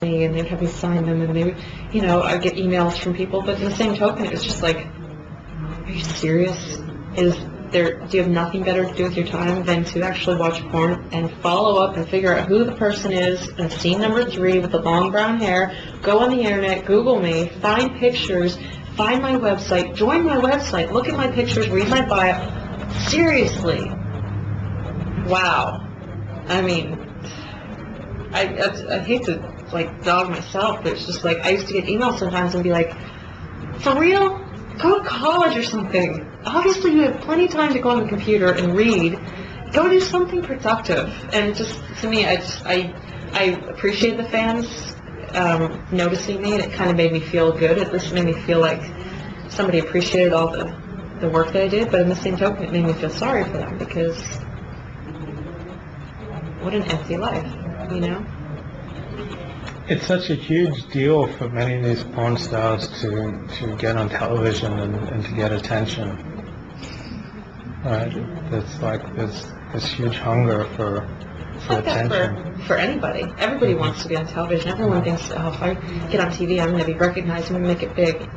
me, and they'd have me sign them, and they, I'd get emails from people, but in the same token, it was just like, are you serious? Do you have nothing better to do with your time than to actually watch porn and follow up and figure out who the person is, and scene number 3 with the long brown hair, go on the internet, Google me, find pictures, find my website, join my website, look at my pictures, read my bio. Seriously. Wow. I mean, I hate to, dog myself, but it's just like, I used to get emails sometimes and be like, for real? Go to college or something. Obviously you have plenty of time to go on the computer and read. Go do something productive. And just, to me, I appreciate the fans noticing me, and it kind of made me feel good. At least it made me feel like somebody appreciated all the work that I did, but in the same token, it made me feel sorry for them, because what an empty life, It's such a huge deal for many of these porn stars to get on television and to get attention. Right? It's like this huge hunger for attention. For anybody. Everybody wants to be on television. Everyone thinks, oh, if I get on TV, I'm going to be recognized, I'm going to make it big.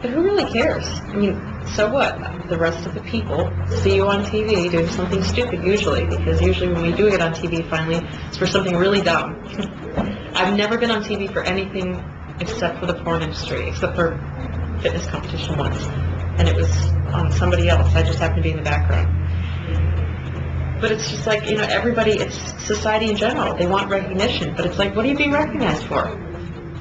But who really cares? I mean, so what? The rest of the people see you on TV doing something stupid, usually, because usually when we do get on TV finally, it's for something really dumb. I've never been on TV for anything except for the porn industry, except for fitness competition once. And it was on somebody else. I just happened to be in the background. But it's just like, everybody, it's society in general. They want recognition. But it's like, what are you being recognized for?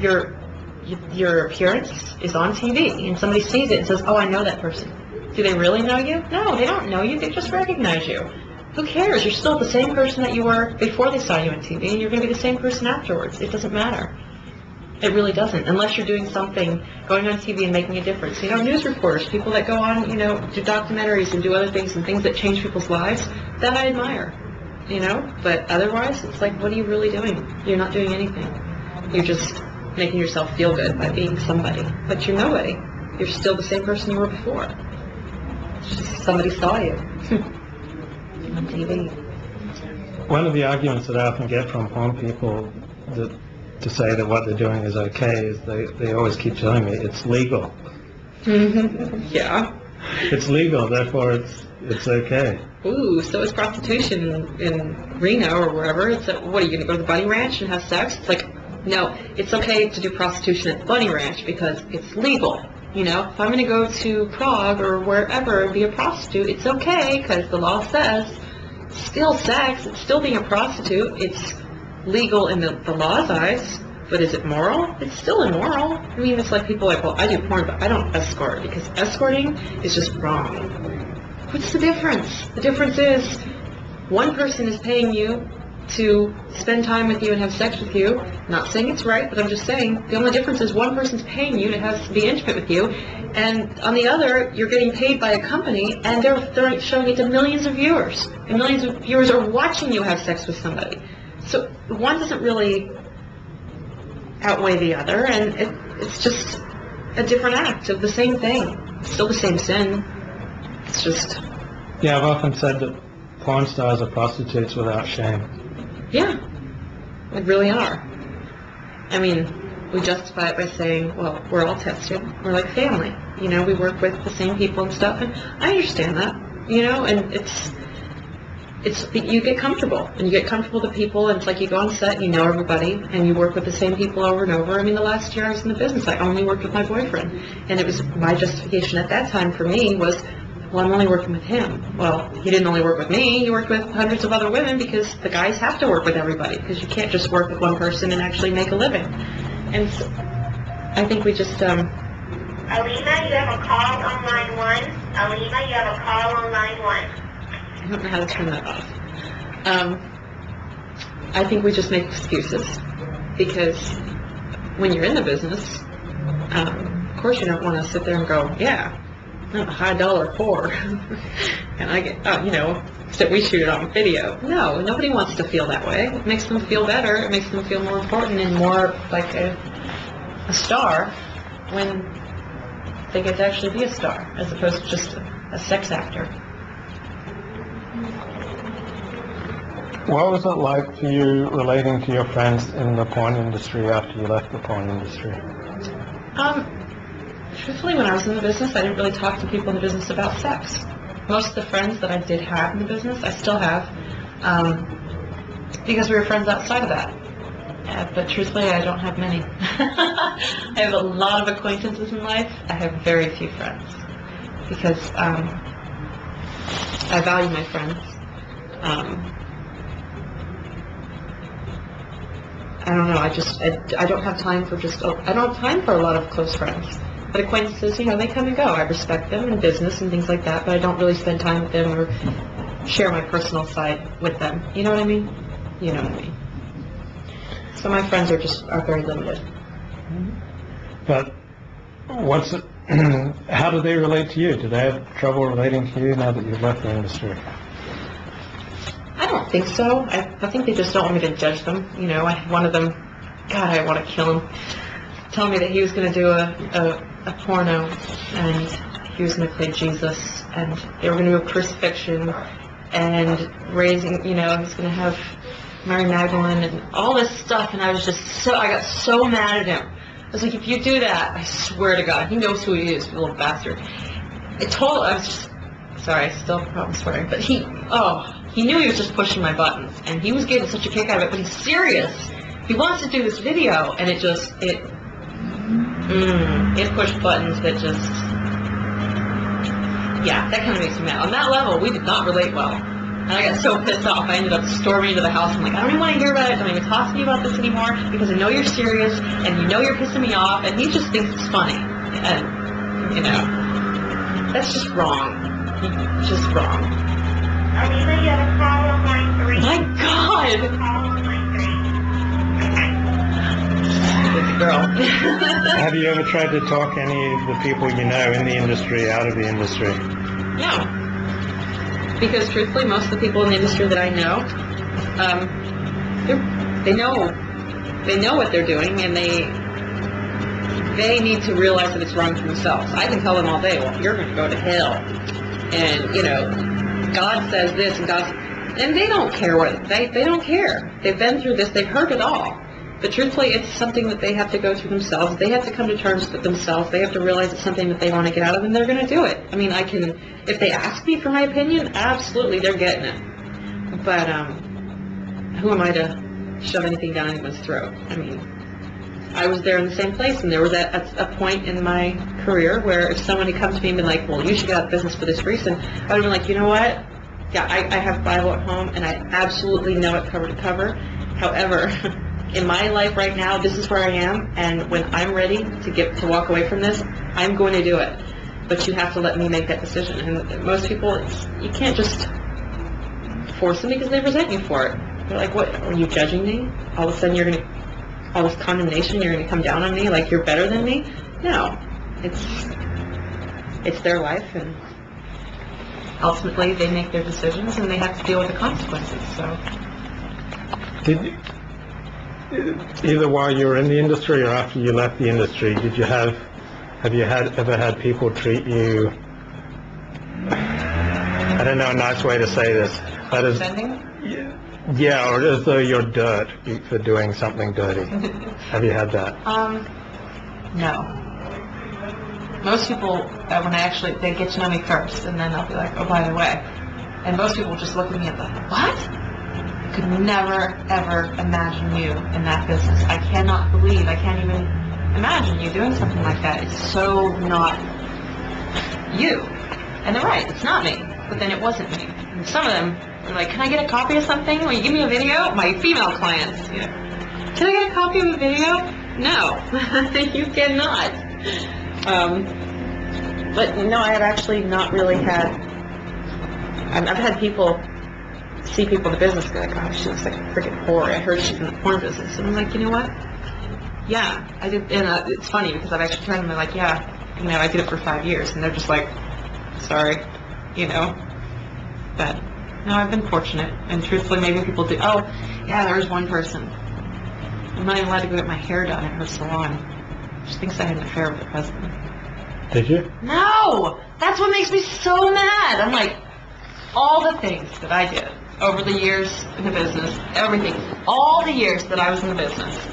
Your appearance is on TV, and somebody sees it and says, oh, I know that person. Do they really know you? No, they don't know you. They just recognize you. Who cares? You're still the same person that you were before they saw you on TV, and you're going to be the same person afterwards. It doesn't matter. It really doesn't, unless you're doing something, going on TV and making a difference. News reporters, people that go on, do documentaries and do other things and things that change people's lives, that I admire, But otherwise, it's like, what are you really doing? You're not doing anything. You're just making yourself feel good by being somebody. But you're nobody. You're still the same person you were before. It's just somebody saw you. On TV. One of the arguments that I often get from porn people to say that what they're doing is okay is they always keep telling me it's legal. Yeah. It's legal, therefore it's okay. Ooh, so is prostitution in Reno or wherever. It's what, are you going to go to the bunny ranch and have sex? It's like, no, it's okay to do prostitution at the bunny ranch because it's legal. If I'm going to go to Prague or wherever and be a prostitute, it's okay because the law says it's still sex, it's still being a prostitute, it's legal in the law's eyes, but is it moral? It's still immoral. I mean, it's like people are like, well, I do porn, but I don't escort, because escorting is just wrong. What's the difference? The difference is one person is paying you to spend time with you and have sex with you. I'm not saying it's right, but I'm just saying the only difference is one person's paying you to be intimate with you, and on the other, you're getting paid by a company, and they're showing it to millions of viewers, and millions of viewers are watching you have sex with somebody. So one doesn't really outweigh the other, and it's just a different act of the same thing. It's still the same sin. It's just... Yeah, I've often said that porn stars are prostitutes without shame. Yeah, we really are. I mean, we justify it by saying, well, we're all tested. We're like family. We work with the same people and stuff, and I understand that, and it's you get comfortable, and you get comfortable with the people, and it's like you go on set, and everybody, and you work with the same people over and over. I mean, the last year I was in the business, I only worked with my boyfriend, and it was my justification at that time for me was, well, I'm only working with him. Well, he didn't only work with me, he worked with hundreds of other women, because the guys have to work with everybody, because you can't just work with one person and actually make a living. And so, I think we just, Alima, you have a call on line 1. Alima, you have a call on line 1. I don't know how to turn that off. I think we just make excuses, because when you're in the business, of course you don't want to sit there and go, yeah, I'm a high-dollar whore, and I get, so we shoot it on video. No, nobody wants to feel that way. It makes them feel better. It makes them feel more important and more like a star when they get to actually be a star, as opposed to just a sex actor. What was it like for you relating to your friends in the porn industry after you left the porn industry? Truthfully, when I was in the business, I didn't really talk to people in the business about sex. Most of the friends that I did have in the business, I still have, because we were friends outside of that. But truthfully, I don't have many. I have a lot of acquaintances in life. I have very few friends because I value my friends. I don't know. I don't have time for I don't have time for a lot of close friends. But acquaintances, they come and go. I respect them in business and things like that, but I don't really spend time with them or share my personal side with them. You know what I mean? You know what I mean. So my friends are very limited. But how do they relate to you? Do they have trouble relating to you now that you've left the industry? I don't think so. I think they just don't want me to judge them. One of them, God, I want to kill him, telling me that he was going to do a porno and he was going to play Jesus and they were going to do a crucifixion and raising, he was going to have Mary Magdalene and all this stuff, and I got so mad at him. I was like, if you do that, I swear to God, he knows who he is, you little bastard. Sorry, I still have a problem swearing, but he knew he was just pushing my buttons, and he was getting such a kick out of it, but he's serious. He wants to do this video, and it pushed buttons that that kind of makes me mad. On that level, we did not relate well. And I got so pissed off, I ended up storming into the house. I'm like, I don't even want to hear about it. Don't even talk to me about this anymore because I know you're serious and you know you're pissing me off. And he just thinks it's funny. And, that's just wrong. Just wrong. Alina, you have a call on line 3. My God! Call on line 3. Good girl. Have you ever tried to talk any of the people you know in the industry out of the industry? No. Because truthfully, most of the people in the industry that I know, they know what they're doing, and they need to realize that it's wrong for themselves. I can tell them all day, well, you're going to go to hell, and God says this, and they don't care they don't care. They've been through this, they've heard it all. But truthfully, it's something that they have to go through themselves. They have to come to terms with themselves. They have to realize it's something that they want to get out of, and they're going to do it. I mean, if they ask me for my opinion, absolutely, they're getting it. But who am I to shove anything down anyone's throat? I mean, I was there in the same place, and there was a point in my career where if someone had come to me and been like, well, you should get out of business for this reason, I would have been like, you know what? Yeah, I have Bible at home, and I absolutely know it cover to cover. However, in my life right now, this is where I am, and when I'm ready to walk away from this, I'm going to do it. But you have to let me make that decision. And most people, you can't just force them because they resent you for it. They're like, what, are you judging me? All of a sudden all this condemnation, you're going to come down on me like you're better than me? No. It's their life, and ultimately they make their decisions, and they have to deal with the consequences, so. Either while you were in the industry or after you left the industry, have you ever had people treat you, I don't know a nice way to say this, but as, yeah, or as though you're dirt for doing something dirty? Have you had that? No. Most people, they get to know me first, and then they'll be like, oh, by the way. And most people just look at me and go, what? Could never, ever imagine you in that business. I can't even imagine you doing something like that. It's so not you. And they're right, it's not me. But then it wasn't me. And some of them are like, can I get a copy of something? Will you give me a video? My female clients, can I get a copy of a video? No, you cannot. But no, I have actually not really had, I've had people see people in the business be like, oh, she looks like a freaking whore. I heard she's in the porn business. And I'm like, you know what? Yeah, I did. And it's funny because I've actually turned them and like, yeah, I did it for 5 years. And they're just like, sorry, But, no, I've been fortunate. And truthfully, maybe people do. Oh, yeah, there was one person. I'm not even allowed to go get my hair done at her salon. She thinks I had an affair with her husband. Did you? No! That's what makes me so mad. I'm like, all the things that I did over the years in the business, everything, all the years that I was in the business.